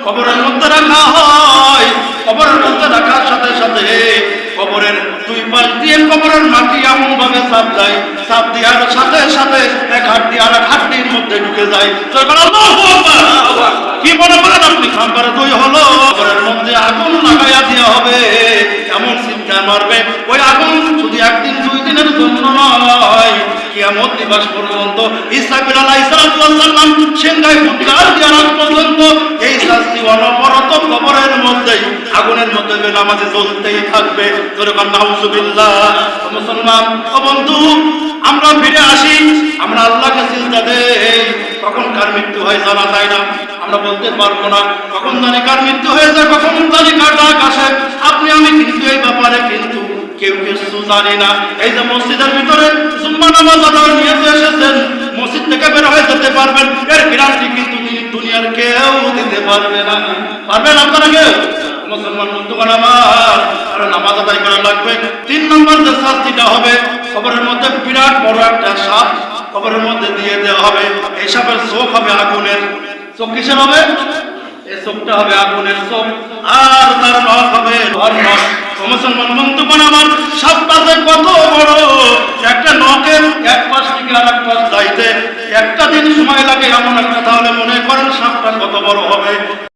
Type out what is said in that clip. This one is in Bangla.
কবরের মধ্যে রাখা হয়। কবরের মধ্যে রাখার সাথে সাথে কবরের দুই পাশ দিয়ে কবরের মাটি এমন ভাবে চাপ দেয়, চাপ দেওয়ার সাথে সাথে এক হাড্ডি আর এক হাড্ডির মধ্যে ঢুকে যায়। কি মনে করেন আপনি? খাম্বারে দুই হলো, কবরের মধ্যে আগুন লাগাইয়া দেওয়া হবে। এমন চিন্তা মারবে, ওই আগুন শুধু একদিন দুই দিনের জন্য নয়, কিয়ামত দিবস পর্যন্ত ইসরাফিল আলাইহিস সালাম সিংহায় ফুৎকার দেওয়ার পর্যন্ত এই শাস্তি অনবরত কবরের মধ্যে আগুনের মধ্যে নামাজে চলতেই থাকবে। যেরকম নাউজুবিল্লাহ। মুসলমান ও বন্ধু, আমরা ফিরে আসি, আমরা আল্লাহকে চিন্তা দেই। কখন কার মৃত্যু হয় জানা যায় না, আমরা বলতে পারবো না কখন জানি কার মৃত্যু হয়ে যায়, কখন জানি কার ডাক আসে। আপনি আমি কিন্তু এই ব্যাপারে কিন্তু কেউ কিছু জানি না। এই যে মসজিদের ভিতরে জুম্মা নামাজ আদায় নিয়ে এসেছেন, মসজিদ থেকে বের হয়ে যেতে পারবেন, এর গ্যারান্টি কিন্তু দুনিয়ার কেউ দিতে পারবে না। পারবেন আপনারা কেউ? মুসলমান বন্ধুগণ আমার, আর নামাজ আদায় করা লাগবে। 3 নম্বর যে শাস্তিটা হবে, কবরের মধ্যে বিরাট বড় একটা সাপ কবরের মধ্যে দিয়ে দেওয়া হবে। এই সাপের চোখ হবে আগুনের চোখ। কিসের হবে? এই চোখটা হবে আগুনের চোখ, আর তার নখ হবে লোহার নখ। মুসলমান বন্ধুগণ আমার, সাপটা যে কত বড়, একটা নখের এক পাশ থেকে আর এক পাশ যাইতে একটা দিন সময় লাগে এমন একটা, তাহলে মনে করেন সাপটা কত বড় হবে।